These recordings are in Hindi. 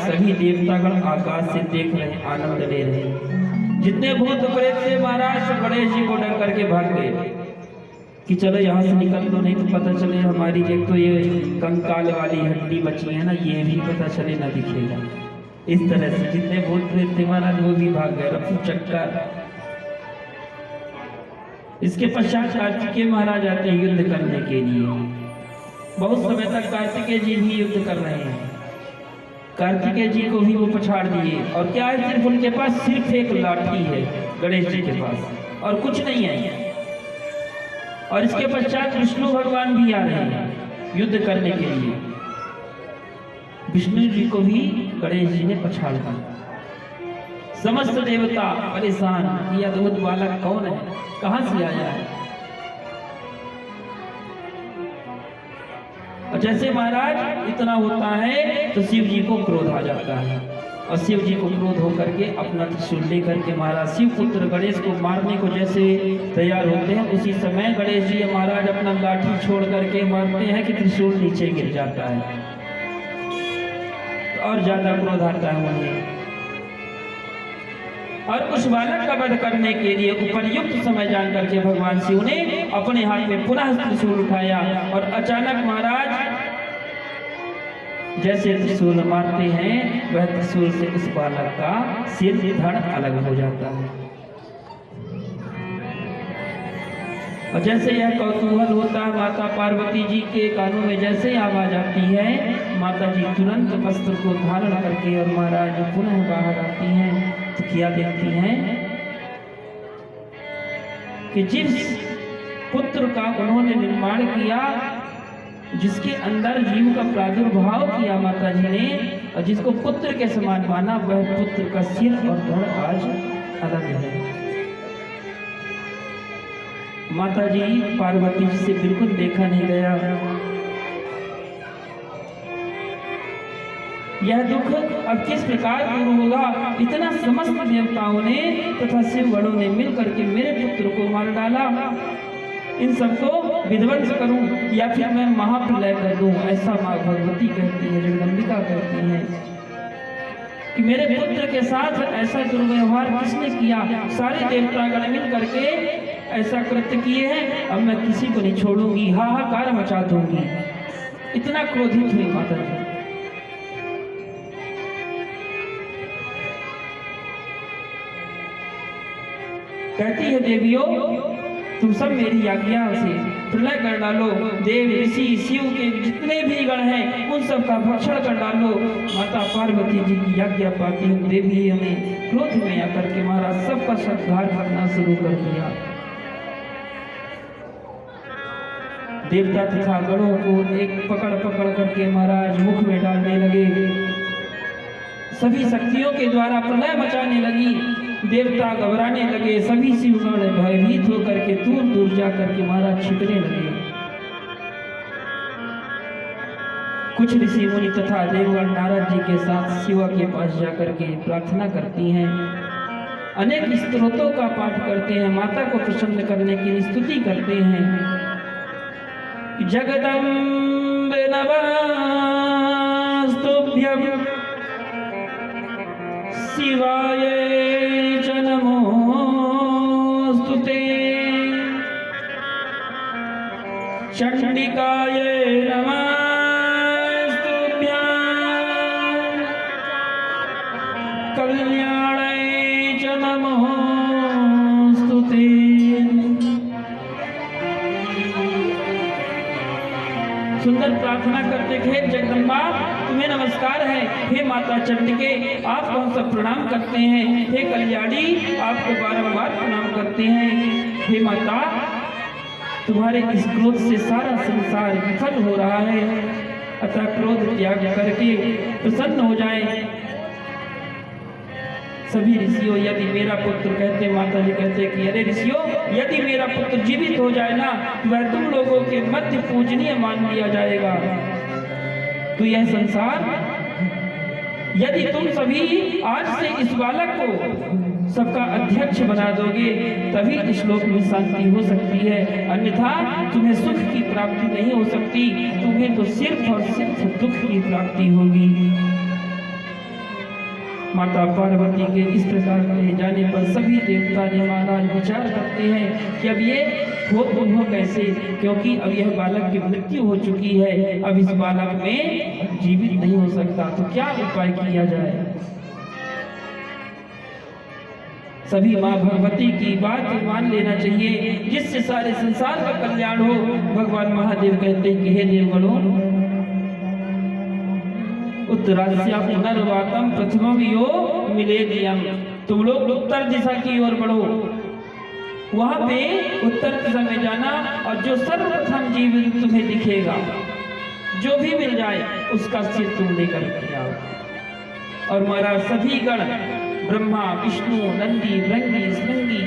सभी देवतागण आकाश से देख रहे, आनंद ले रहे। जितने भूत प्रेत थे महाराज गणेश जी को डर करके भाग गए कि चलो यहाँ से निकल दो, नहीं तो पता चले हमारी एक तो ये कंकाल वाली हड्डी बची है ना, ये भी पता चले ना दिखेगा। इस तरह से जितने भूत प्रेत थे महाराज वो भी भाग गए। रफू चक्कर। इसके पश्चात कार्तिकेय महाराज आते हैं युद्ध करने के लिए। बहुत समय तक कार्तिकेय जी भी युद्ध कर रहे हैं। कार्तिकेय जी को भी वो पछाड़ दिए। और क्या है, सिर्फ उनके पास सिर्फ एक लाठी है गणेश जी के पास, और कुछ नहीं है। और इसके पश्चात विष्णु भगवान भी आ रहे हैं युद्ध करने के लिए। विष्णु जी को भी गणेश जी ने पछाड़ दिया। समस्त देवता परेशान, ये अद्भुत बालक कौन है, कहां से आया है। और जैसे महाराज इतना होता है तो शिव जी को क्रोध आ जाता है। और शिव जी को क्रोध होकर के अपना त्रिशूल लेकर के महाराज शिव पुत्र गणेश को मारने को जैसे तैयार होते हैं, उसी समय गणेश जी महाराज अपना लाठी छोड़ करके मारते हैं कि त्रिशूल नीचे गिर जाता है। और ज्यादा क्रोध आता है उन्हें। और उस बालक का वध करने के लिए उपयुक्त समय जान करके भगवान शिव ने अपने हाथ में पुनः त्रिशूल उठाया। और अचानक महाराज जैसे त्रिशूल मारते हैं, वह त्रिशूल से उस बालक का सिर धड़ अलग हो जाता है। और जैसे यह कौतूहल होता है, माता पार्वती जी के कानों में जैसे आवाज आती है, माता जी तुरंत वस्त्र को धारण करके और महाराज पुनः बाहर आती हैं। तो क्या देखती हैं कि जिस पुत्र का उन्होंने निर्माण किया, जिसके अंदर जीव का प्रादुर्भाव किया माता जी ने, और जिसको पुत्र के समान माना, वह पुत्र का सिर और धड़ आज अलग है। माता जी पार्वती जी से बिल्कुल देखा नहीं गया। यह दुख अब किस प्रकार दूर होगा। इतना समस्त देवताओं ने तथा शिव गणों ने मिलकर के मेरे पुत्र को मार डाला। इन सबको विध्वंस करूं या फिर मैं महाप्रलय कर दूं, ऐसा माँ भगवती कहती है, जगदम्बिका कहती है कि मेरे पुत्र के साथ ऐसा दुर्व्यवहार किसने किया। सारे देवतागण मिल करके ऐसा कृत्य किए हैं, अब मैं किसी को नहीं छोड़ूंगी, हाहाकार मचा दूंगी। इतना क्रोधित हुई माता जी। कहती है देवियों, तुम सब मेरी आज्ञा से प्रलय कर डालो। देव ऋषि शिव के जितने भी गण हैं उन सब का भक्षण कर डालो। माता पार्वती जी की आज्ञा पाती हूँ देवी हमें क्रोध में आकर के महाराज सबका संहार करना शुरू कर दिया। देवता तथा गणों को एक पकड़ पकड़ करके महाराज मुख में डालने लगे। सभी शक्तियों के द्वारा प्रलय मचाने लगी। देवता घबराने लगे। सभी शिवगण भयभीत होकर के दूर दूर जाकर के महाराज छिपने लगे। कुछ ऋषि मुनि तथा देवगण नारद जी के साथ शिवा के पास जाकर के प्रार्थना करती हैं। अनेक स्तोत्रों का पाठ करते हैं, माता को प्रसन्न करने की स्तुति करते हैं। जगदम्बे नमस्तुभ्यं शिवाय च नमोस्तुते, चंडिकाय नमस्तुभ्यं कल्याणाय च नमोस्तुते। सुंदर प्रार्थना करते हे जगदम्बा तुम्हें नमस्कार है। हे माता चंडिके आपको हम सब प्रणाम करते हैं। हे कल्याणी आपको बारंबार प्रणाम करते हैं। हे माता तुम्हारे इस क्रोध से सारा संसार विफल हो रहा है, अतः क्रोध त्याग करके प्रसन्न हो जाए। सभी ऋषियों यदि मेरा पुत्र कहते, माता जी कहते कि अरे ऋषियों यदि मेरा पुत्र जीवित हो जाए ना तो वह तुम लोगों के मध्य पूजनीय मान लिया जाएगा। तो यह संसार यदि तुम सभी आज से इस बालक को सबका अध्यक्ष बना दोगे तभी इस लोक में शांति हो सकती है, अन्यथा तुम्हें सुख की प्राप्ति नहीं हो सकती। तुम्हें तो सिर्फ और सिर्फ दुख की प्राप्ति होगी। माता पार्वती के इस प्रकार कहे जाने पर सभी देवता ने महाराज विचार करते हैं कि अब ये हो कैसे, क्योंकि अब यह बालक की मृत्यु हो चुकी है, अब इस बालक में जीवित नहीं हो सकता, तो क्या उपाय किया जाए। सभी माँ भगवती की बात मान लेना चाहिए, जिससे सारे संसार का कल्याण हो। भगवान महादेव कहते हैं कि हे देवगणों, उत्तरास्या पुनर्वातम प्रथमम यो मिलेदियम, तुम लोग उत्तर दिशा की ओर बढ़ो, वहां पे उत्तर दिशा में जाना, और जो सर्वप्रथम जीव तुम्हें दिखेगा, जो भी मिल जाए उसका सिर तुम लेकर के आओ। और महाराज सभी गण ब्रह्मा विष्णु नंदी भृंगी श्रृंगी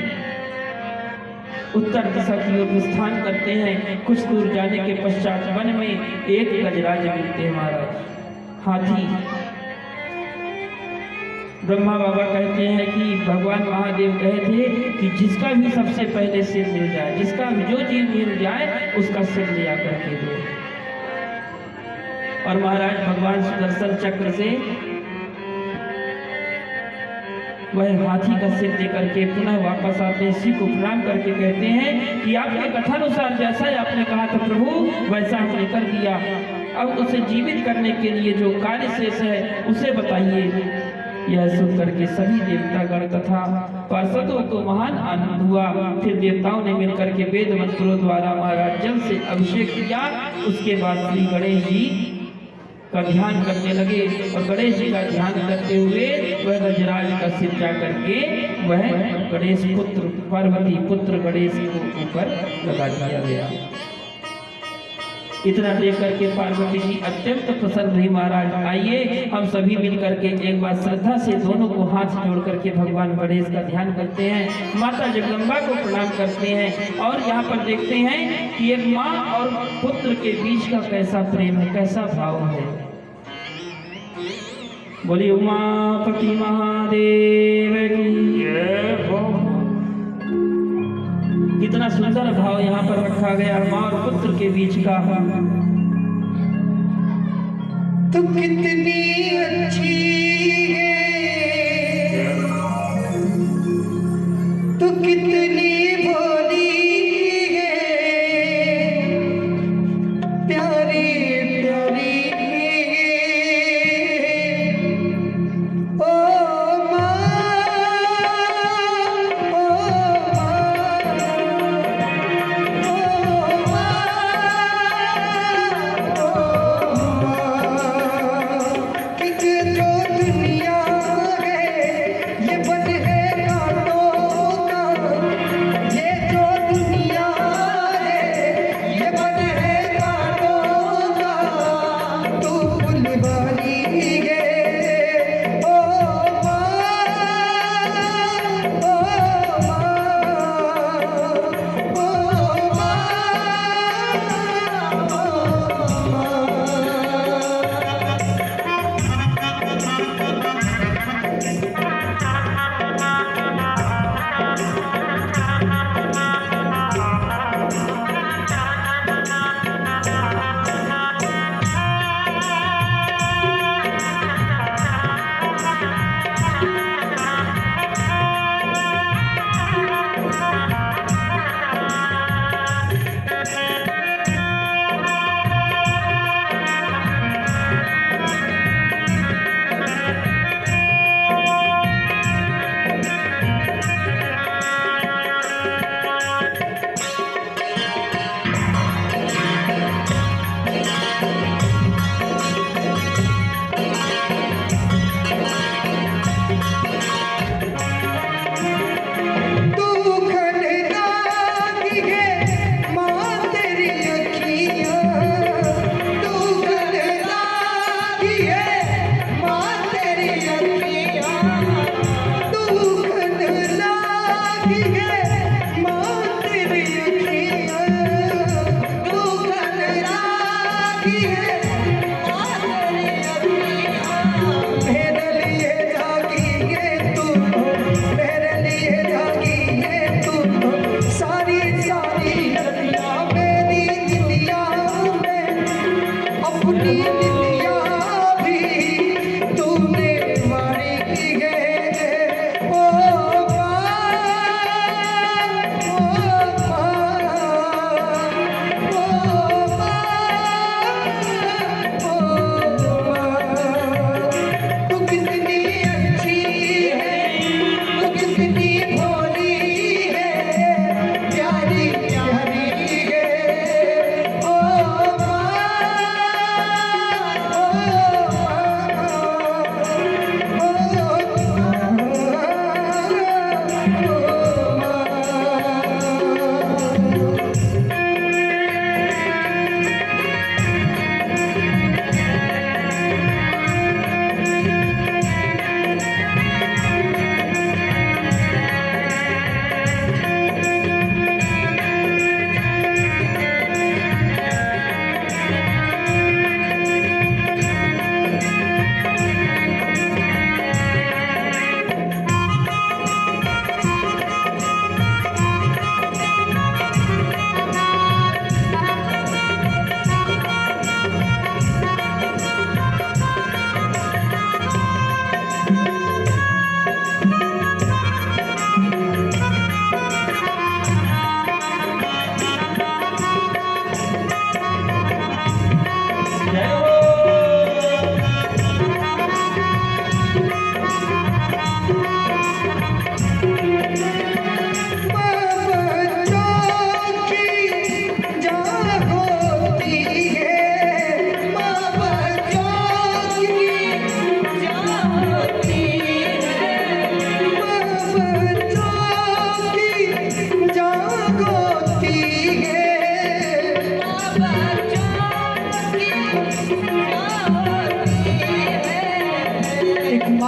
उत्तर दिशा की ओर प्रस्थान करते हैं। कुछ दूर जाने के पश्चात वन में एक गजराज मिलते हैं महाराज, हाथी। ब्रह्मा बाबा कहते हैं कि भगवान महादेव कहे थे कि जिसका भी सबसे पहले सिर मिल जाए, जिसका भी जो जीव मिल जाए उसका सिर ले आकर के दो। और महाराज भगवान सुदर्शन चक्र से वह हाथी का सिर लेकर के पुनः वापस आते हैं, इसी को प्रणाम करके कहते हैं कि आपके कथानुसार जैसा आपने कहा था प्रभु, वैसा हमने कर दिया। अब उसे जीवित करने के लिए जो कार्य शेष है उसे बताइए। यह सुन करके सभी देवतागण तथा पार्षदों को महान आनंद हुआ। फिर देवताओं ने मिलकर के वेद मंत्रों द्वारा महाराज जल से अभिषेक किया। उसके बाद श्री गणेश जी का ध्यान करने लगे, और गणेश जी का ध्यान करते हुए वह गजराज का सिर जा करके वह गणेश पुत्र पार्वती पुत्र गणेश को ऊपर लगा दिया गया। इतना देख करके पार्वती जी अत्यंत प्रसन्न हुई। महाराज आइए हम सभी मिलकर के एक बार श्रद्धा से दोनों को हाथ जोड़ करके भगवान गणेश का ध्यान करते हैं, माता जगदम्बा को प्रणाम करते हैं। और यहाँ पर देखते हैं कि एक माँ और पुत्र के बीच का कैसा प्रेम है, कैसा भाव है। बोलिए उमापति महादेव की जय। कितना सुंदर भाव यहाँ पर रखा गया माँ और पुत्र के बीच का। तू कितनी अच्छी है, तू कितनी भोली है, प्यारी प्यारी जो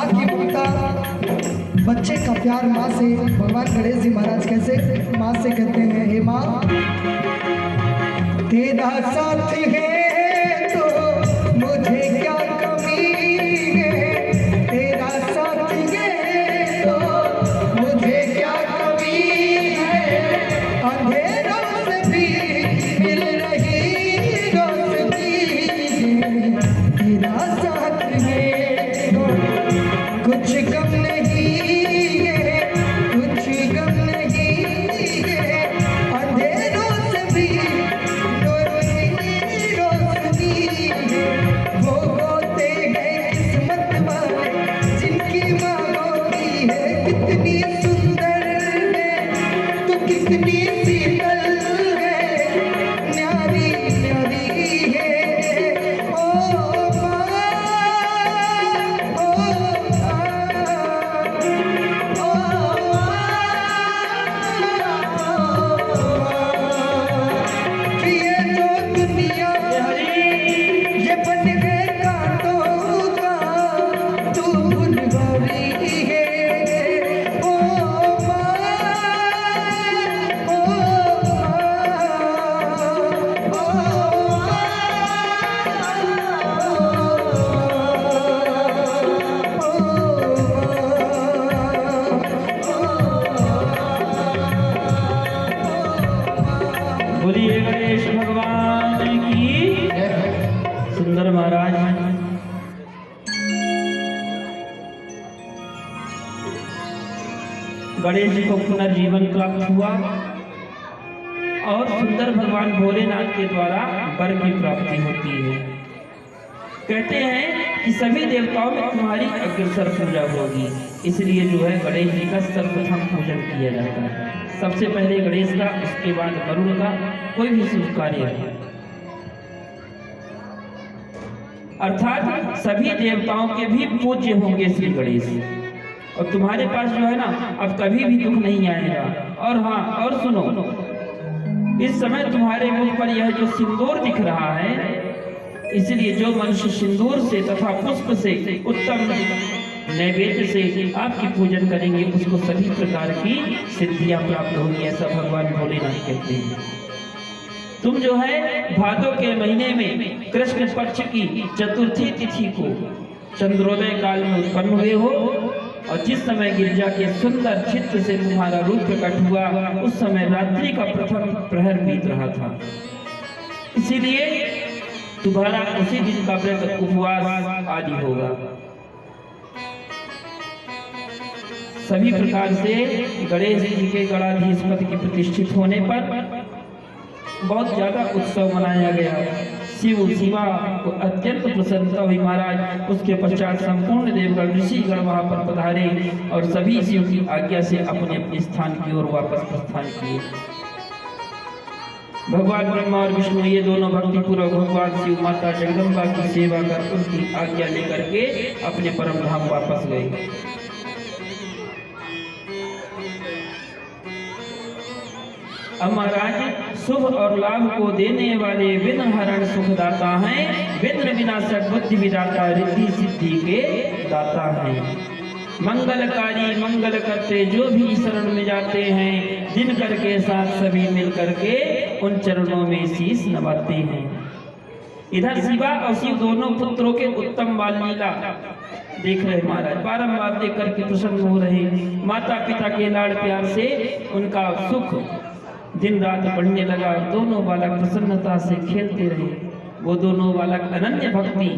माँ की ममता, बच्चे का प्यार माँ से भगवान गणेश जी महाराज कैसे माँ से कहते हैं, हे माँ तेरा साथ है तो मुझे क्या कमी है, तेरा साथ है तो मुझे क्या कमी है, अंधेरों से भी मिल रही रोशनी है, तेरा साथ है तो कुछ गम नहीं है, कुछ गम नहीं है, अंधेरों से भी रोशनी है, वो होते हैं किस्मत वाले जिनकी माँ होती है कितनी सुंदर है, तो कितनी शीतल है, न्यारी न्यारी है, ओ माँ, ओ कि ये जो दुनिया ये बन गए कांटों का, तू फुलवारी है, ओ माँ, ओ बोलिए गणेश भगवान की। सुंदर महाराज गणेश जी को पुनर्जीवन प्राप्त हुआ और सुंदर भगवान भोलेनाथ के द्वारा वर की प्राप्ति होती है। कहते हैं कि सभी देवताओं में तुम्हारी अग्रसर पूजा होगी, इसलिए जो है गणेश जी का सर्वप्रथम पूजन किया जाता है। सबसे पहले गणेश का, उसके बाद वरुण का, कोई भी शुभ कार्य है। अर्थात सभी देवताओं के भी पूज्य होंगे श्री गणेश। और तुम्हारे पास जो है ना, अब कभी भी दुख नहीं आएगा। और हाँ, और सुनो, इस समय तुम्हारे मुख पर यह जो सिंदूर दिख रहा है, इसलिए जो मनुष्य सिंदूर से तथा पुष्प से उत्तम नैवेद्य से आपकी पूजन करेंगे उसको सभी प्रकार की सिद्धियां प्राप्त होंगी, ऐसा भगवान भोलेनाथ कहते हैं। तुम जो है भादो के महीने में कृष्ण पक्ष की चतुर्थी तिथि को चंद्रोदय काल में उत्पन्न हुए हो, और जिस समय गिरिजा के सुंदर चित्र से तुम्हारा रूप प्रकट हुआ उस समय रात्रि का प्रथम प्रहर बीत रहा था, इसीलिए तुम्हारा उसी दिन का व्रत उपवास आदि होगा। सभी प्रकार से गणेश जी के गणाधीशपति की प्रतिष्ठित होने पर बहुत ज्यादा उत्सव मनाया गया। शिव शिवा को अत्यंत प्रसन्नता हुई महाराज। उसके पश्चात संपूर्ण देवगण ऋषिगण वहां पर पधारे और सभी शिव की आज्ञा से अपने अपने स्थान की ओर वापस प्रस्थान किए। भगवान ब्रह्मा और विष्णु ये दोनों भक्तिपूर्वक भगवान शिव माता जगदम्बा की सेवा कर उनकी आज्ञा लेकर के अपने परम धाम वापस गए। अब महाराज शुभ और लाभ को देने वाले विघ्न हरण सुखदाता हैं, विघ्न विनाशक बुद्धि विदाता रिद्धि सिद्धि के दाता हैं। मंगलकारी मंगल करते जो भी शरण में जाते हैं, दिनकर के साथ सभी मिल करके उन चरणों में शीश नवाते हैं। इधर शिवा और शिव दोनों पुत्रों के उत्तम बाल लीला देख रहे महाराज, बारंबार देख करके प्रसन्न हो रहे। माता पिता के लाड़ प्यार से उनका सुख दिन रात बढ़ने लगा। दोनों बालक प्रसन्नता से खेलते रहे। वो दोनों बालक अनन्य भक्ति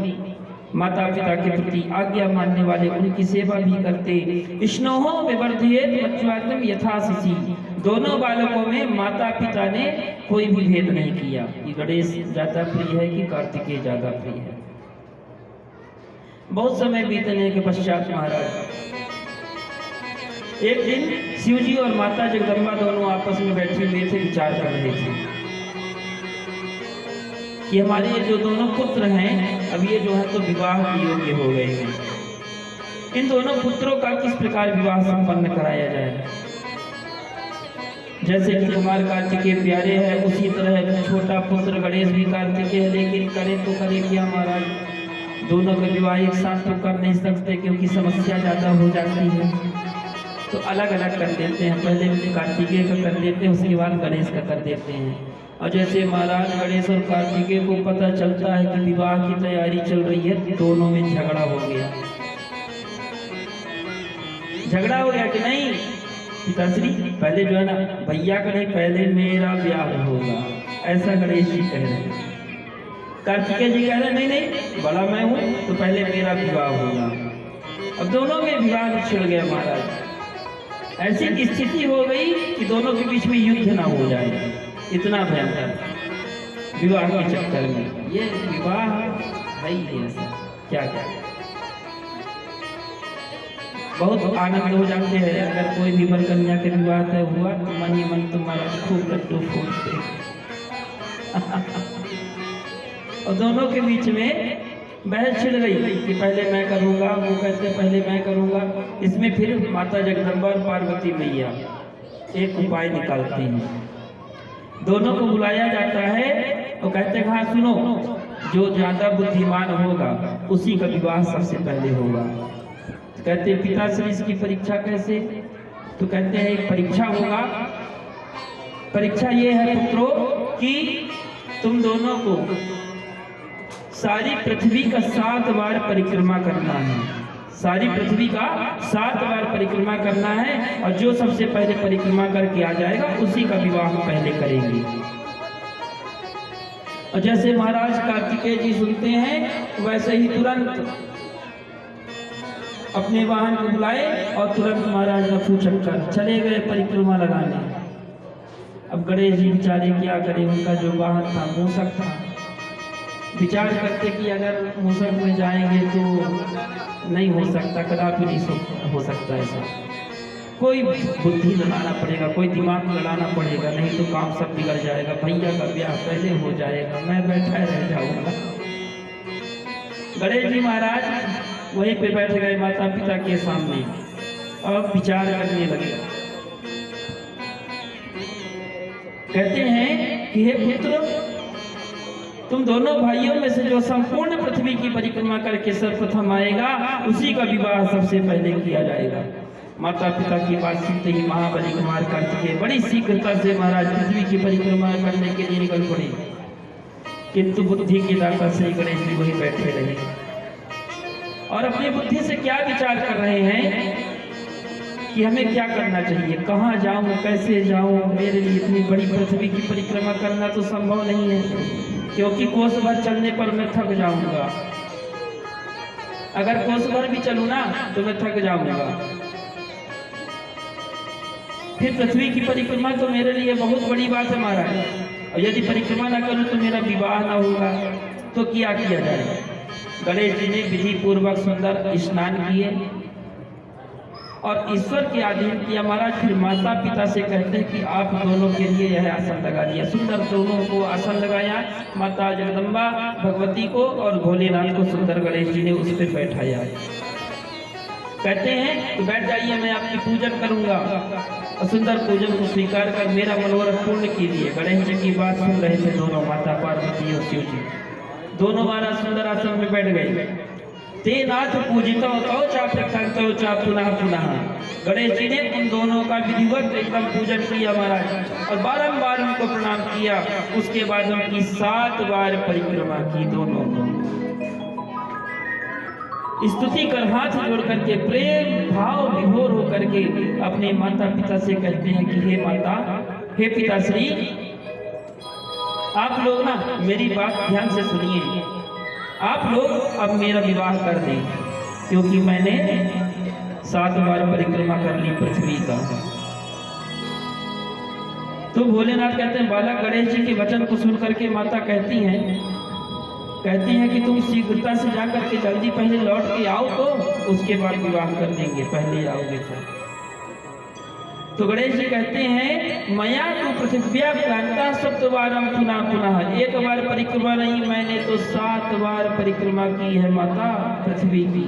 माता पिता के प्रति आज्ञा मानने वाले, उनकी सेवा भी करते। स्नेहो विवर्धयेत मच्युतम यथा शशि। दोनों बालकों में माता पिता ने कोई भी भेद नहीं किया कि गणेश ज्यादा प्रिय है कि कार्तिकेय ज्यादा प्रिय है। बहुत समय बीतने के पश्चात महाराज एक दिन शिव जी और माता जगदम्बा दोनों आपस में बैठे हुए थे, विचार कर रहे थे कि हमारे जो दोनों पुत्र हैं अब ये जो है तो विवाह के योग्य हो गए हैं। इन दोनों पुत्रों का किस प्रकार विवाह संपन्न कराया जाए। जैसे कि कुमार कार्तिकेय प्यारे है, उसी तरह छोटा पुत्र गणेश भी कार्तिकेय है, लेकिन करे तो करे क्या महाराज, दोनों का विवाह एक साथ तो कर नहीं सकते क्योंकि समस्या ज़्यादा हो जाती है, तो अलग अलग कर देते हैं। पहले कार्तिकेय का कर देते हैं, उसके बाद गणेश का कर देते हैं। और जैसे महाराज गणेश और कार्तिकेय को पता चलता है कि विवाह की तैयारी चल रही है, दोनों में झगड़ा हो गया। झगड़ा हो गया कि नहीं पिताश्री, पहले जो है ना भैया का नहीं, पहले मेरा ब्याह होगा, ऐसा गणेश जी कह रहे हैं। कार्तिकेय जी कह रहे नहीं नहीं, बड़ा मैं हूँ तो पहले मेरा विवाह होगा। अब दोनों में विवाद छिड़ गया महाराज। ऐसी स्थिति हो गई कि दोनों के बीच में युद्ध ना हो जाए, इतना भयंकर विवाह के चक्कर में। ये विवाह है ही ऐसा, क्या क्या बहुत आनंद हो जाते हैं। अगर कोई भी वर कन्या के विवाह तय हुआ तो मन ही मन तुम्हारा खूब लड्डू फूटते और दोनों के बीच में बहस छिड़ गई कि पहले मैं करूंगा, वो कहते पहले मैं करूंगा। इसमें फिर माता जगदम्बा और पार्वती मैया एक उपाय निकालती हैं। दोनों को बुलाया जाता है और कहते हैं हाँ सुनो, जो ज्यादा बुद्धिमान होगा उसी का विवाह सबसे पहले होगा। तो कहते हैं पिताश्री इसकी परीक्षा कैसे? तो कहते हैं एक परीक्षा होगा। परीक्षा ये है पुत्रों कि तुम दोनों को सारी पृथ्वी का 7 बार परिक्रमा करना है। सारी पृथ्वी का 7 बार परिक्रमा करना है और जो सबसे पहले परिक्रमा करके आ जाएगा उसी का विवाह हम पहले करेंगे। और जैसे महाराज कार्तिकेय जी सुनते हैं वैसे ही तुरंत अपने वाहन को बुलाए और तुरंत महाराज रफू चक्कर चले गए परिक्रमा लगाने। अब गणेश जी बेचारे क्या करें, उनका जो वाहन था मूषक था। विचार करते कि अगर मूषक में जाएंगे तो नहीं हो सकता, कदापि नहीं हो सकता ऐसा। कोई बुद्धि लगाना पड़ेगा, कोई दिमाग लगाना पड़ेगा, नहीं तो काम सब बिगड़ जाएगा। भैया का ब्याह पहले हो जाएगा, मैं बैठा रह जाऊंगा। गणेश जी महाराज वहीं पे बैठ गए माता पिता के सामने और विचार करने लगे। कहते हैं कि हे पुत्र, तुम दोनों भाइयों में से जो संपूर्ण पृथ्वी की परिक्रमा करके सर्वप्रथम आएगा उसी का विवाह सबसे पहले किया जाएगा। माता पिता की बात सुनते ही महाबली कुमार कार्तिकेय बड़ी शीघ्रता से महाराज पृथ्वी की परिक्रमा करने के लिए निकल पड़े, किंतु बुद्धि की दाता श्री गणेश जी वहीं बैठे रहे और अपनी बुद्धि से क्या विचार कर रहे हैं कि हमें क्या करना चाहिए, कहाँ जाऊं, कैसे जाऊं। मेरे लिए इतनी बड़ी पृथ्वी की परिक्रमा करना तो संभव नहीं है, क्योंकि कोस भर चलने पर मैं थक जाऊंगा। अगर कोस भर भी चलूं ना तो मैं थक जाऊंगा। फिर पृथ्वी की परिक्रमा तो मेरे लिए बहुत बड़ी बात है महाराज, और यदि परिक्रमा ना करूं तो मेरा विवाह ना होगा, तो क्या किया जाए। गणेश जी ने विधि पूर्वक सुंदर स्नान किए और ईश्वर के अधीन किया महाराज। फिर माता पिता से कहते हैं कि आप दोनों के लिए यह आसन लगा दिया। सुंदर दोनों को आसन लगाया, माता जगदम्बा भगवती को और भोलेनाथ को सुंदर गणेश जी ने उस पर बैठाया। कहते हैं तो बैठ जाइए, मैं आपकी पूजन करूंगा। और सुंदर पूजन को स्वीकार कर मेरा मनोरथ पूर्ण कीजिए। गणेश जी की बात सुन रहे थे दोनों, माता पार्वती और शिव जी दोनों महाराज सुंदर आसन में बैठ गए। ते नाथ पूजितो तो चा प्रथंतो चा पुनः पुनः। गणेश जी ने उन दोनों का विधिवत एकदम पूजन किया महाराज और बारंबार उनको प्रणाम किया। उसके बाद उनकी 7 बार परिक्रमा की। दोनों को स्तुति कर हाथ जोड़ करके प्रेम भाव विभोर होकर के अपने माता पिता से कहते हैं कि हे माता, हे पिताश्री, आप लोग ना मेरी बात ध्यान से सुनिए। आप लोग अब मेरा विवाह कर दें, क्योंकि मैंने 7 बार परिक्रमा कर ली पृथ्वी का। तो भोलेनाथ कहते हैं, बालक गणेश जी के वचन को सुन करके माता कहती हैं कि तुम शीघ्रता से जा करके जल्दी पहले लौट के आओ, तो उसके बाद विवाह कर देंगे, पहले आओगे तो गणेश जी कहते हैं, मया तो पृथ्व्या क्रांता 7 बारम पुनः पुनः। एक बार परिक्रमा नहीं, मैंने तो 7 बार परिक्रमा की है माता पृथ्वी की।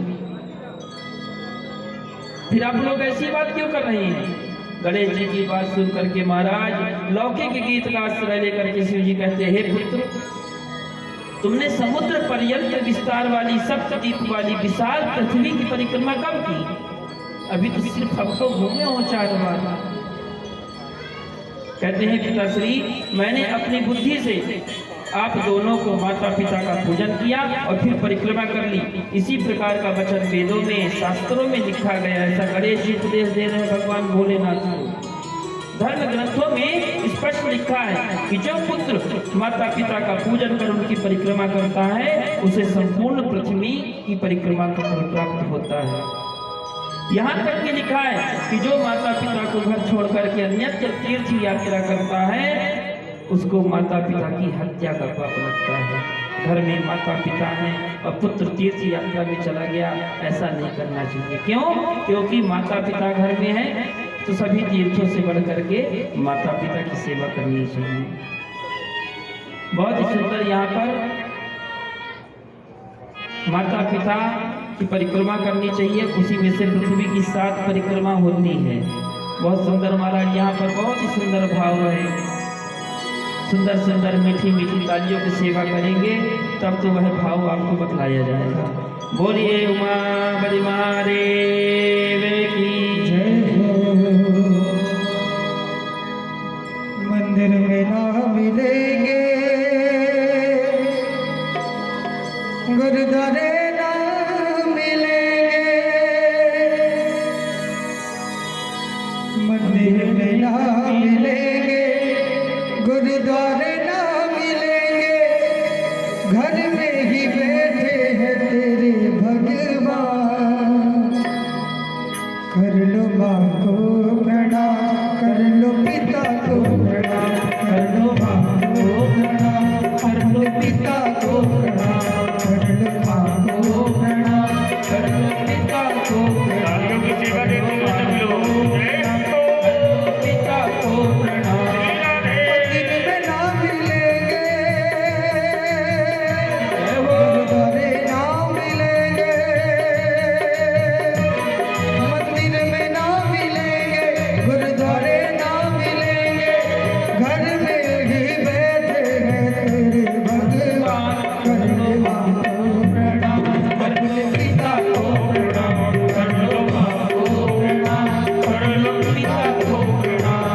फिर आप लोग ऐसी बात क्यों कर रहे हैं? गणेश जी की बात सुन करके महाराज लौकिक गीत का आश्रय लेकर के शिव जी कहते हैं, हे पुत्र, तुमने समुद्र पर्यंत विस्तार वाली सप्तद्वीप वाली विशाल पृथ्वी की परिक्रमा कब की? अभी तो सिर्फ अब तो घूमे हो 4 बार। कहते हैं पिताश्री, मैंने अपनी बुद्धि से आप दोनों को माता पिता का पूजन किया और फिर परिक्रमा कर ली। इसी प्रकार का वचन वेदों में शास्त्रों में लिखा गया। ऐसा गणेश जी उपदेश दे रहे हैं भगवान भोलेनाथ को। धर्म ग्रंथों में स्पष्ट लिखा है कि जो पुत्र माता पिता का पूजन कर उनकी परिक्रमा करता है उसे संपूर्ण पृथ्वी की परिक्रमा का फल प्राप्त होता है। यहाँ तक कि लिखा है कि जो माता पिता को घर छोड़ करके अन्यत्र तीर्थ यात्रा करता है उसको माता पिता की हत्या का पाप लगता है। घर में माता पिता हैं और पुत्र तीर्थ यात्रा में चला गया, ऐसा नहीं करना चाहिए। क्यों? क्योंकि माता पिता घर में है तो सभी तीर्थों से बढ़ करके माता पिता की सेवा करनी चाहिए। बहुत ही सुंदर यहाँ पर माता पिता की परिक्रमा करनी चाहिए। उसी में से पृथ्वी की 7 परिक्रमा होती है। बहुत सुंदर महाराज यहाँ पर बहुत ही सुंदर भाव है। सुंदर सुंदर मीठी मीठी तालियों की सेवा करेंगे तब तो वह भाव आपको बतलाया जाएगा। बोलिए उमा बड़ी महादेव की जय हो। मंदिर में ना मिलेंगे, गुरुद्वारे ना मिलेंगे, मंदिर में ना मिलेंगे, गुरुद्वारे ना मिलेंगे, घर में ही बैठे हैं तेरे भगवान। कर लो माँ को प्रणाम, कर लो पिता को प्रणाम, कर लो माँ को प्रणाम, कर लो पिता को प्रणाम, कर लो माँ को प्रणाम, कर लो पिता को प्रणाम, कर लो माँ को प्रणाम, कर लो पिता को प्रणाम। दिन में ना मिलेंगे, गुरुद्वारे ना मिलेंगे, मंदिर में ना मिलेंगे, गुरुद्वारे ना मिलेंगे, घर में ही बैठे हैं तेरे भगवान। कर लो माँ को प्रणाम, कर लो पिता को प्रणाम, कर लो माँ को प्रणाम, कर लो पिता को प्रणाम।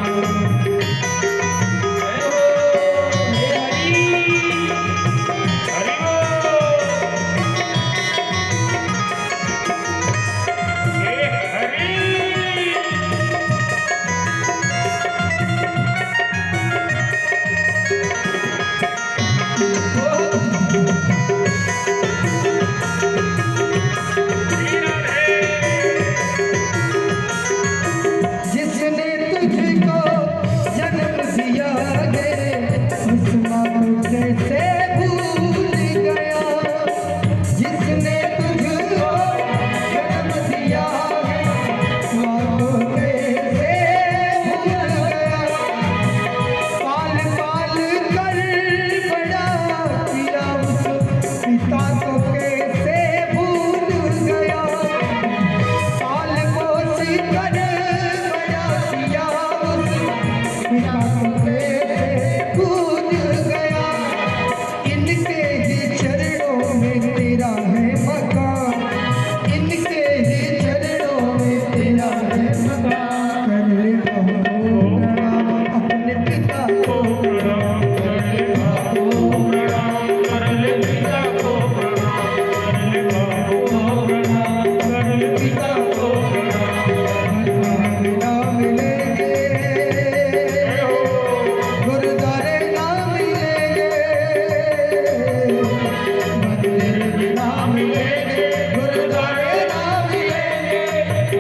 जिसने तुझको जन्म दिया है उस माँ को कैसे भूल गया। जिसने तुझको जन्म दिया है माँ को कैसे भूल गया। पाल पाल कर बड़ा किया उस पिता को कैसे भूल गया। पाल पोस कर बड़ा किया उस पिता को कैसे भूल गया। इनके ही चरणों में तेरा है मकान, इनके ही चरणों में तेरा है मकान। कर ले माँ को प्रणाम, अपने पिता को प्रणाम, कर ले माँ को प्रणाम, कर ले पिता को प्रणाम, कर ले माँ को प्रणाम, कर ले पिता को प्रणाम। भगवान ना मिलेंगे, गुरुद्वारे ना मिलेंगे, मंदिर में ना मिलेंगे, गुरुद्वारे ना मिलेंगे,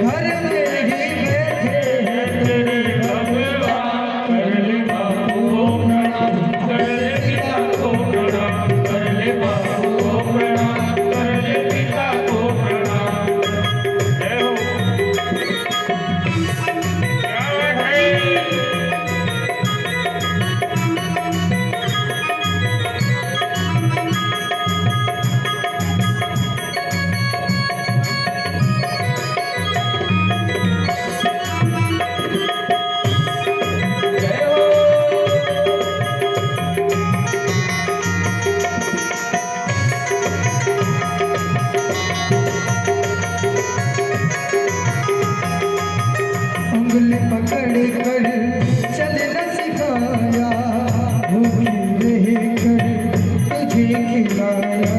घर में ही बैठे हैं तेरे भगवान। कर ले माँ को प्रणाम, कर ले पिता को प्रणाम, कर ले माँ को प्रणाम, कर ले पिता को प्रणाम। जय हो। क्या बात है? पकड़ कर चलना सिखाया, भूखी रह कर तुझे खिलाया।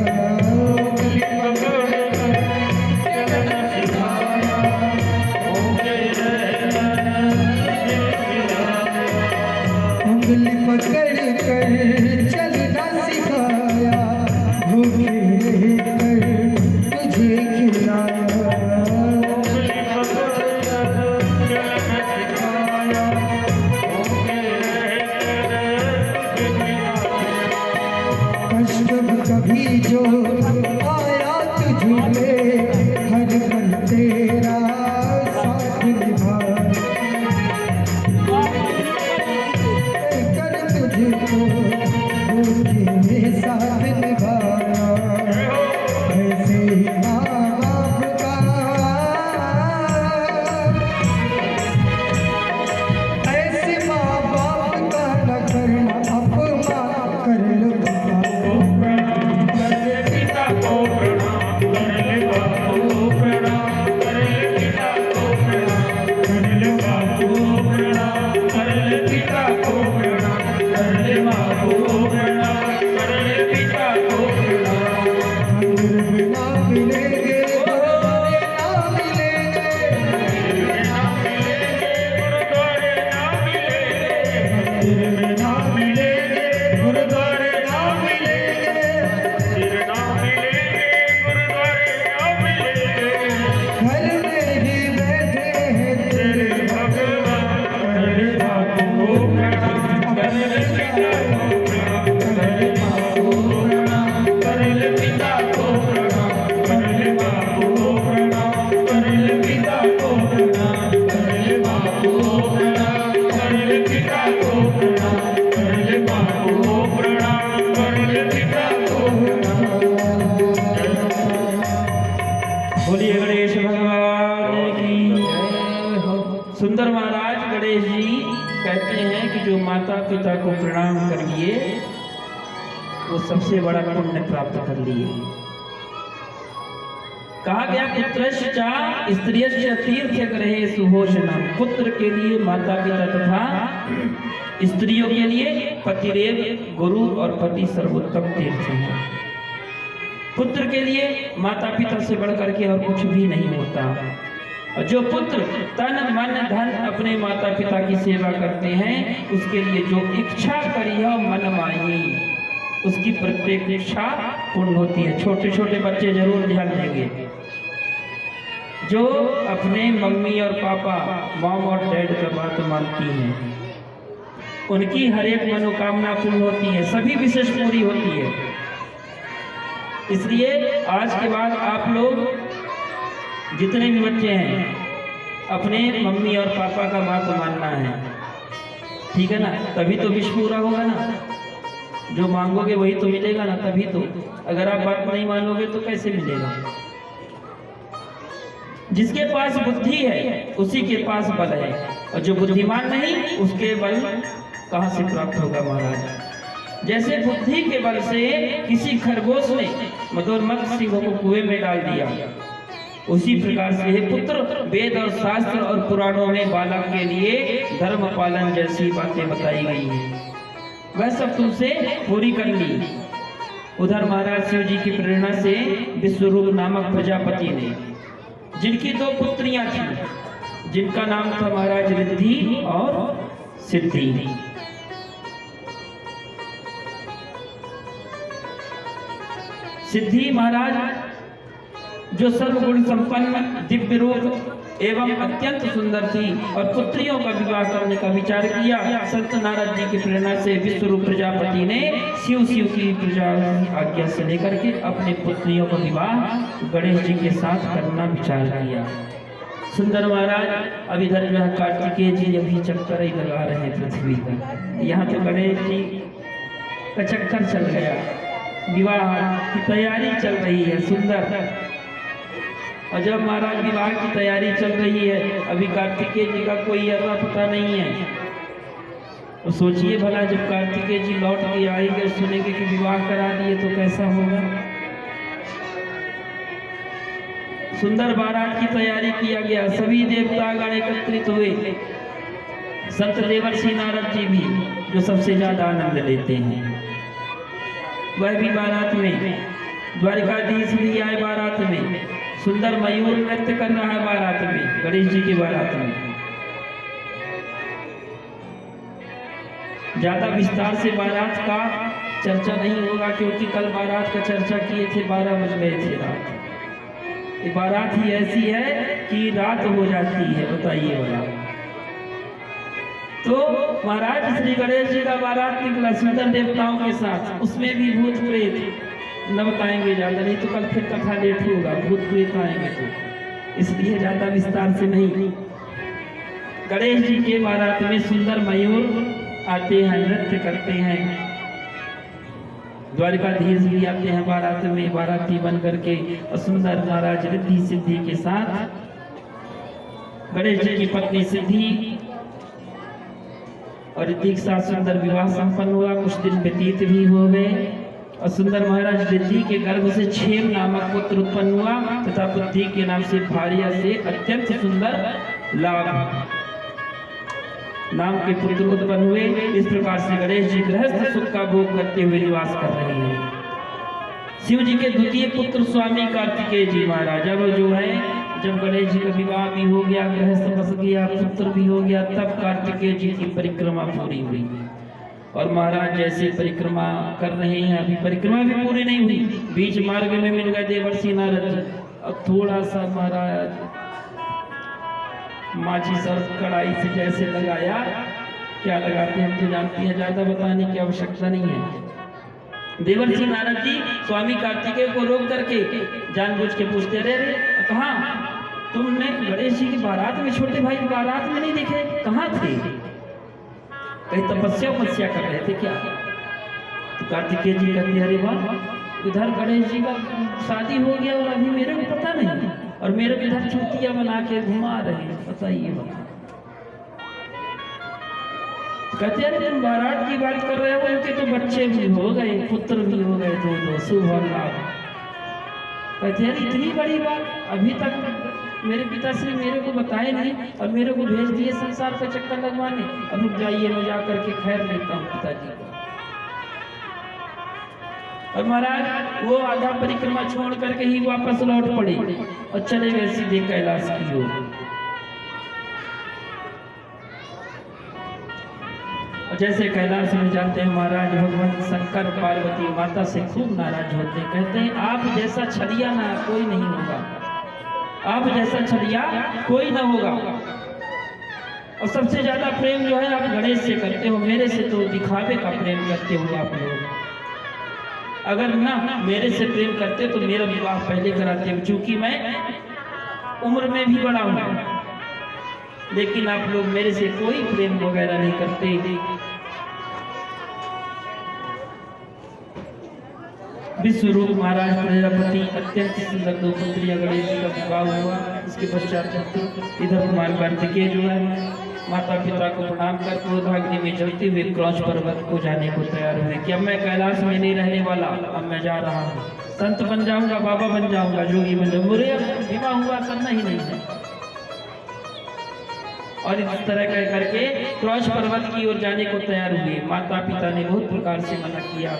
उंगली पकड़ कर चलना सिखाया, भूखी रह कर तुझे खिलाया। कष्ट कभी जो आया तुझे, हर पल तेरा साथ निभाया। कर तुझको भूखे साथ निभाया। ऐसे ही माँ बाप का, ऐसे माँ बाप का न करना अपमान। कर लो पिता को प्रणाम, कर ले बाप को प्रणाम, कर ले पिता को प्रणाम, कर ले बाप को प्रणाम, कर ले पिता को प्रणाम, कर ले बाप को प्रणाम, कर ले पिता को प्रणाम। मंदिर में ना मिलेंगे, गुरुद्वारे ना मिलेंगे। गुरुद्वारे ना मिलेंगे, मंदिर में ना मिलेंगे, गुरुद्वारे ना मिलेंगे, मंदिर ना मिलेंगे, गुरुद्वारे ना मिलेंगे। घर में ही बैठे हैं तेरे भगवान, कर ले बाप को प्रणाम, कर ले पिता को प्रणाम, कर ले बाप को प्रणाम, कर ले पिता को प्रणाम, कर ले बाप को प्रणाम, कर ले पिता को प्रणाम, कर ले बाप को प्रणाम, कर ले पिता को प्रणाम, कर ले बाप को प्रणाम, कर ले पिता को प्रणाम। बोलिए गणेश भगवान की जय। सुंदर महाराज गणेश जी कहते हैं कि जो माता पिता को प्रणाम कर लिए वो सबसे बड़ा पुण्य प्राप्त कर लिए। कहा गया पुत्रश्च स्त्रियश्च तीर्थगृहे सुभोषणम। पुत्र के लिए माता पिता तथा स्त्रियों के लिए पतिदेव गुरु और पति सर्वोत्तम तीर्थ हैं। पुत्र के लिए माता पिता से बढ़ करके और कुछ भी नहीं होता। और जो पुत्र तन मन धन अपने माता पिता की सेवा करते हैं उसके लिए जो इच्छा करी हो मन माही, उसकी प्रत्येक इच्छा पूर्ण होती है। छोटे छोटे बच्चे जरूर ध्यान देंगे, जो अपने मम्मी और पापा मॉम और डैड का बात मानती हैं उनकी हर एक मनोकामना पूर्ण होती है, सभी विशेष पूरी होती है। इसलिए आज के बाद आप लोग जितने भी बच्चे हैं अपने मम्मी और पापा का बात मानना है, ठीक है ना? तभी तो विश पूरा होगा ना। जो मांगोगे वही तो मिलेगा ना, तभी तो। अगर आप बात नहीं मानोगे तो कैसे मिलेगा? जिसके पास बुद्धि है उसी के पास बल है, और जो बुद्धिमान नहीं उसके बल कहाँ से प्राप्त होगा महाराज? जैसे बुद्धि के बल से किसी खरगोश ने मधुमक्ख सिंह को कुएं में डाल दिया, उसी प्रकार से पुत्र वेद और शास्त्र और पुराणों में बालक के लिए धर्म पालन जैसी बातें बताई गई हैं, वह सब तुमसे पूरी कर ली। उधर महाराज शिव जी की प्रेरणा से विश्वरूप नामक प्रजापति ने, जिनकी दो पुत्रियां थी, जिनका नाम था महाराज रिद्धि और सिद्धि, सिद्धि महाराज जो सर्वगुण संपन्न दिव्य रूप एवं अत्यंत सुंदर थी, और पुत्रियों का विवाह करने का विचार किया। संत नारद जी की प्रेरणा से विश्वरूप प्रजापति ने शिव की प्रजा आज्ञा से लेकर के अपने पुत्रियों का विवाह गणेश जी के साथ करना विचार किया। सुंदर महाराज अब इधर जो है कार्तिकेय जी अभी चक्कर ही लगा रहे हैं पृथ्वी पर। यहाँ तो गणेश जी का चक्कर चल गया, विवाह की तैयारी चल रही है सुंदर। और जब महाराज विवाह की तैयारी चल रही है, अभी कार्तिकेय जी का कोई अता पता नहीं है, तो सोचिए भला जब कार्तिकेय जी लौट के आएंगे, सुनेंगे कि विवाह करा दिए तो कैसा होगा। सुंदर बारात की तैयारी किया गया, सभी देवतागण एकत्रित हुए संत देवर्षि नारद जी भी जो सबसे ज्यादा आनंद लेते हैं, वह भी बारात में, द्वारिकाधीश भी आए बारात में, सुंदर मयूर नृत्य कर रहा है बारात में, गणेश जी की बारात में। ज्यादा विस्तार से बारात का चर्चा नहीं होगा, क्योंकि कल बारात का चर्चा किए थे, 12 बज गए थे रात। ये बारात ही ऐसी है कि रात हो जाती है, बताइए वाला। तो महाराज श्री गणेश जी का बारात निकला सुंदर देवताओं के साथ, उसमें भी भूत प्रेत न बताएंगे ज्यादा, नहीं तो कल फिर कथा लेट होगा, भूत प्रेत आएंगे तो, इसलिए ज्यादा विस्तार से नहीं। गणेश जी के बारात में सुंदर मयूर आते हैं, नृत्य करते हैं, द्वारिकाधीश भी आते हैं बारात में, बाराती बन करके, और सुंदर महाराज रिद्धि सिद्धि के साथ, गणेश जी की पत्नी सिद्धि और रिद्धि के साथ सुंदर विवाह संपन्न हुआ। कुछ दिन व्यतीत भी हो गए और सुंदर महाराज रिद्धि के गर्भ से क्षेम नामक पुत्र उत्पन्न हुआ, तथा बुद्धि के नाम से भार्या से अत्यंत सुंदर लाभ नाम के पुत्र उत्पन्न हुए। इस प्रकार से गणेश जी गृहस्थ सुख का भोग करते हुए निवास कर रहे हैं। शिव जी के द्वितीय पुत्र स्वामी कार्तिकेय जी महाराज, अब जो है जब गणेश जी का विवाह भी हो गया, गृहस्थ बस गया, पुत्र भी हो गया, तब कार्तिकेय जी की परिक्रमा पूरी हुई। और महाराज जैसे परिक्रमा कर रहे हैं, अभी परिक्रमा भी पूरी नहीं हुई, बीच मार्ग में मिल गए देवर्षि नारद जी। अब थोड़ा सा महाराज माचिस और कढ़ाई से जैसे लगाया, क्या लगाते हैं हम तो जानते हैं, ज्यादा बताने की आवश्यकता नहीं है। देवर्षि नारद जी स्वामी कार्तिकेय को रोक करके जानबूझ के पूछते रहे, कहाँ तुमने गणेश जी की बारात में, छोटे भाई की बारात में नहीं दिखे, कहाँ थे? कहीं तपस्या कर रहे थे क्या? तो कार्तिकेय जी कहते अरे वाह, इधर गणेश जी का शादी हो गया और अभी मेरे को पता नहीं, और मेरे को इधर चूतिया बना के घुमा रहे, बताइए। कहते हैं तुम बारात की बात कर रहे हो, उनके तो बच्चे भी हो गए, पुत्र भी हो गए, दो शुभ और लाभ। कहते हैं इतनी बड़ी बात अभी तक मेरे पिताश्री मेरे को बताए नहीं, और मेरे को भेज दिए संसार का चक्कर लगवाने। अब रुक जाइए, मैं जा करके खैर लेता हूँ पिताजी को। और महाराज वो आधा परिक्रमा छोड़ करके ही वापस लौट पड़े और चले गए सीधे कैलाश की ओर। जैसे कैलाश में जाते हैं महाराज, भगवान शंकर पार्वती माता से खूब नाराज होते हैं, कहते हैं आप जैसा छलिया ना कोई नहीं होगा, आप जैसा छलिया कोई ना होगा। और सबसे ज्यादा प्रेम जो है आप गणेश से करते हो, मेरे से तो दिखावे का प्रेम करते हो आप लोग। अगर ना मेरे से प्रेम करते तो मेरा विवाह पहले कराते हो, चूंकि मैं उम्र में भी बड़ा हूं, लेकिन आप लोग मेरे से कोई प्रेम वगैरह नहीं करते। विश्वरूप महाराज प्रजापति अत्यंत सुंदर दो पुत्रियां गणेश जी का विवाह हुआ। इसके पश्चात इधर कुमार कार्तिकेय जो है माता पिता को प्रणाम कर क्रोधाग्नि में जलते हुए क्रौच पर्वत को जाने को तैयार हुए कि अब मैं कैलाश में नहीं रहने वाला, अब मैं जा रहा हूँ, संत बन जाऊंगा, बाबा बन जाऊंगा, जोगी बन जाऊंगा, मुझे विवाह हुआ करना ही नहीं है। और इस तरह कह करके क्रौच पर्वत की ओर जाने को तैयार हुए। माता पिता ने बहुत प्रकार से मना किया,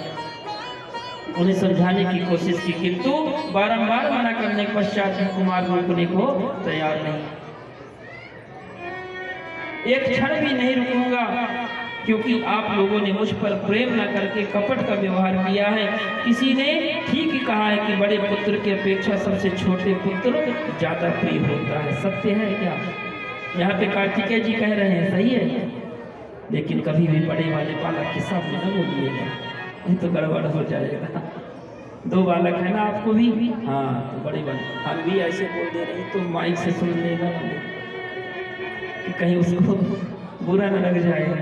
उन्हें समझाने की कोशिश की, किंतु बारंबार मना करने के पश्चात कुमार रुकने को तैयार नहीं। एक क्षण भी नहीं रुकूंगा, क्योंकि आप लोगों ने मुझ पर प्रेम न करके कपट का व्यवहार किया है। किसी ने ठीक ही कहा है कि बड़े पुत्र की अपेक्षा सबसे छोटे पुत्र ज्यादा प्रिय होता है। सत्य है क्या? यहाँ पे कार्तिकेय जी कह रहे हैं, सही है, लेकिन कभी भी बड़े वाले बालक के सामने न बोलिएगा, नहीं तो गड़बड़ हो जाएगा। दो बालक है ना आपको भी? हाँ, तो बड़े बालक हम भी ऐसे बोल दे रहे तो माइक से सुन लेगा कि कहीं उसको बुरा न लग जाएगा।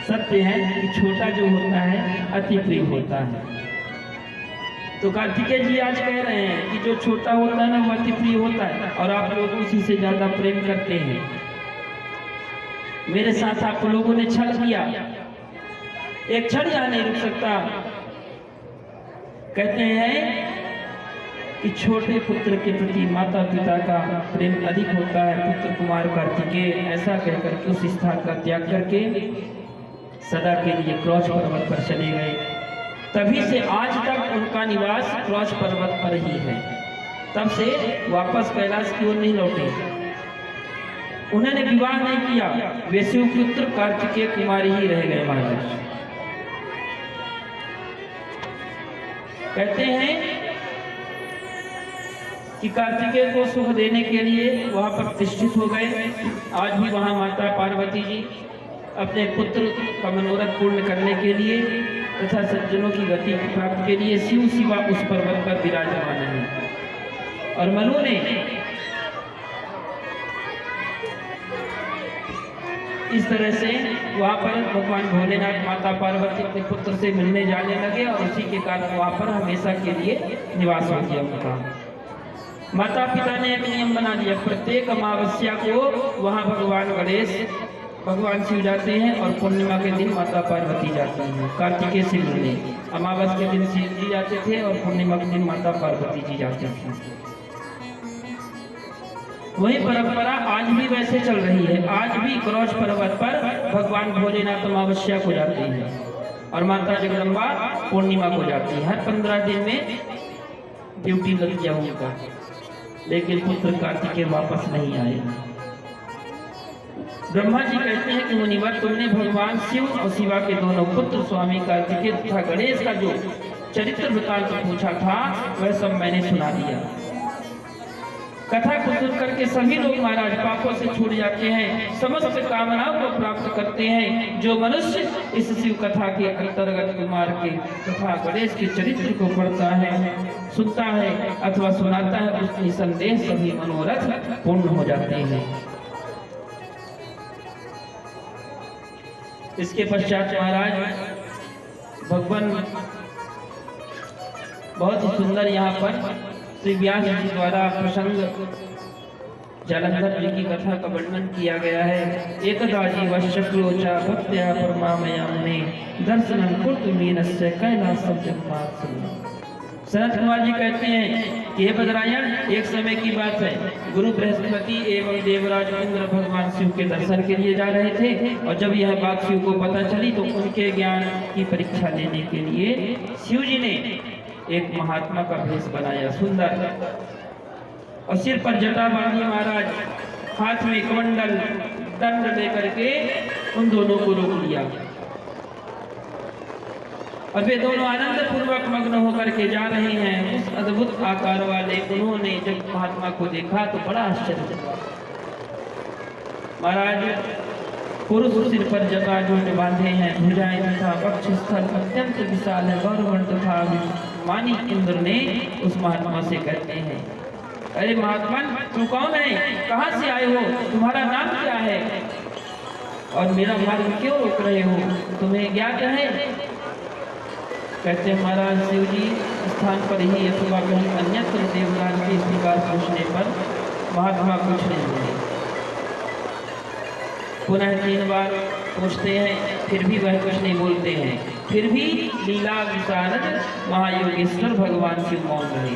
सत्य है कि छोटा जो होता है अति प्रिय होता है। तो कार्तिकेय जी आज कह रहे हैं कि जो छोटा होता है ना वो अति प्रिय होता है, और आप लोग उसी से ज्यादा प्रेम करते हैं। मेरे साथ आप लोगों ने छल किया, एक क्षण यहाँ नहीं रुक सकता। कहते हैं कि छोटे पुत्र के प्रति माता पिता का प्रेम अधिक होता है। पुत्र कुमार कार्तिकेय ऐसा कहकर के उस स्थान का त्याग करके सदा के लिए क्रौच पर्वत पर चले गए। तभी से आज तक उनका निवास क्रौच पर्वत पर ही है। तब से वापस कैलाश की ओर नहीं लौटे। उन्होंने विवाह नहीं किया, वे शिवपुत्र कार्तिकेय कुमारी ही रह गए महाराज। कहते हैं कि कार्तिकेय को सुख देने के लिए वहां पर प्रतिष्ठित हो गए। आज भी वहां माता पार्वती जी अपने पुत्र का मनोरथ पूर्ण करने के लिए तथा सज्जनों की गति प्राप्त के लिए शिव शिवा उस पर्वत पर विराजमान है। और मनु ने इस तरह से वहां पर भगवान भोलेनाथ माता पार्वती अपने पुत्र से मिलने जाने लगे और उसी के कारण वहां पर हमेशा के लिए निवास हो गया उनका। माता पिता ने एक नियम बना दिया, प्रत्येक अमावस्या को वहां भगवान गणेश भगवान शिव जाते हैं और पूर्णिमा के दिन माता पार्वती जाती हैं कार्तिकेय से मिलने। अमावस के दिन शिव जी जाते थे और पूर्णिमा के दिन माता पार्वती जी जाते थे। वही परंपरा आज भी वैसे चल रही है। आज भी क्रौच पर्वत पर भगवान भोलेनाथ अमावस्या को जाते हैं और माता जगदम्बा पूर्णिमा को जाती है। हर 15 दिन में ड्यूटी लग गया उनका, लेकिन पुत्र कार्तिकेय वापस नहीं आए। ब्रह्मा जी कहते हैं कि मुनिवर, तुमने भगवान शिव और शिवा के दोनों पुत्र स्वामी कार्तिकेय तथा गणेश का जो चरित्र वृत्तांत पूछा था वह सब मैंने सुना दिया। कथा को सुन करके सभी लोग महाराज पापों से छूट जाते हैं, समस्त कामनाओं को प्राप्त करते हैं। जो मनुष्य इस शिव कथा के अंतर्गत कुमार के तथा गणेश के चरित्र को पढ़ता है, सुनता है अथवा सुनाता है, उसकी संदेश सभी मनोरथ पूर्ण हो जाते हैं। इसके पश्चात महाराज भगवान बहुत ही सुंदर यहाँ पर श्री व्यास जी द्वारा प्रसंग जालंधर जी की कथा का वर्णन किया गया है। एकदा जीव शक्लोचा भक्त्या परमामया मुने दर्शनं कुर्तुमीनस्य कैलासं जन्मात्सुरम्। सनत कुमार जी कहते हैं कि हे बदरायण, एक समय की बात है, गुरु बृहस्पति एवं देवराज इंद्र भगवान शिव के दर्शन के लिए जा रहे थे और जब यह बात शिव को पता चली तो उनके ज्ञान की परीक्षा लेने के लिए शिव जी ने एक महात्मा का भेष बनाया सुंदर, और सिर पर जटा बांधी महाराज, हाथ में कमंडल दंड लेकर के उन दोनों को रोक लिया और वे दोनों आनंद पूर्वक मग्न होकर के जा रहे हैं। उस अद्भुत आकार वाले उन्होंने जब महात्मा को देखा तो बड़ा आश्चर्य हुआ। महाराज पुरुष सिर पर जटा जोट बांधे हैं, भुजाएं तथा वक्ष स्थल अत्यंत विशाल है। गौरवर्ण तथा मानी इंद्र ने उस महात्मा से कहते हैं, अरे महात्मा, तू कौन है, कहाँ से आए हो, तुम्हारा नाम क्या है और मेरा मार्ग क्यों रोक रहे हो, तुम्हें ज्ञात है? कहते हैं महाराज शिव जी स्थान पर ही अथवा कहीं अन्यत्र देवराज के स्वीकार पूछने पर महात्मा कुछ नहीं बोले। पुनः 3 बार पूछते हैं, फिर भी वह कुछ नहीं बोलते हैं। फिर भी लीला विशारद महायोगेश्वर भगवान शिव मौन रहे।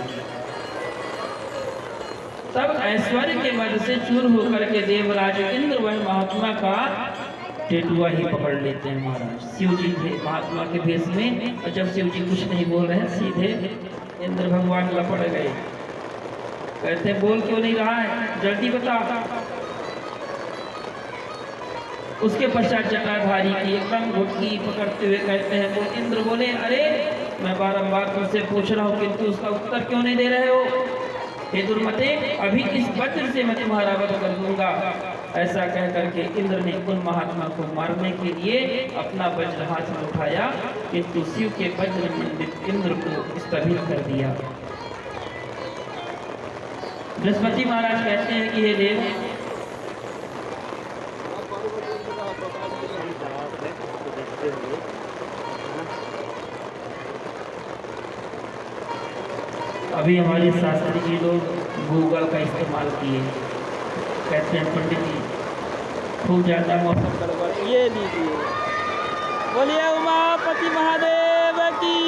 तब ऐश्वर्य के मद से चूर होकर के देवराज इंद्र वह महात्मा का टेटुआ ही पकड़ लेते हैं। महाराज शिव जी थे महात्मा के भेष में, और जब शिव जी कुछ नहीं बोल रहे सीधे इंद्र भगवान लपड़ गए। कहते बोल क्यों नहीं रहा है, जल्दी बता। उसके पश्चात जटाधारी की एकदम घुटकी पकड़ते हुए कहते हैं, वो इंद्र बोले, अरे मैं बारंबार तुमसे पूछ रहा हूँ किंतु उसका उत्तर क्यों नहीं दे रहे हो? हे दुर्मते, अभी इस वज्र से मैं तुम्हारा वध कर दूंगा। ऐसा कह करके इंद्र ने उन महात्मा को मारने के लिए अपना वज्र हाथ में उठाया, किंतु शिव के वज्र मंडित इंद्र को स्तभित कर दिया। बृहस्पति महाराज कहते हैं कि हे देव, अभी हमारे शास्त्री जी लोग गूगल का इस्तेमाल किए, कहते हैं पंडित जी खूब ज़्यादा मौसम गड़बड़, ये लीजिए, बोलिए उमापति महादेव।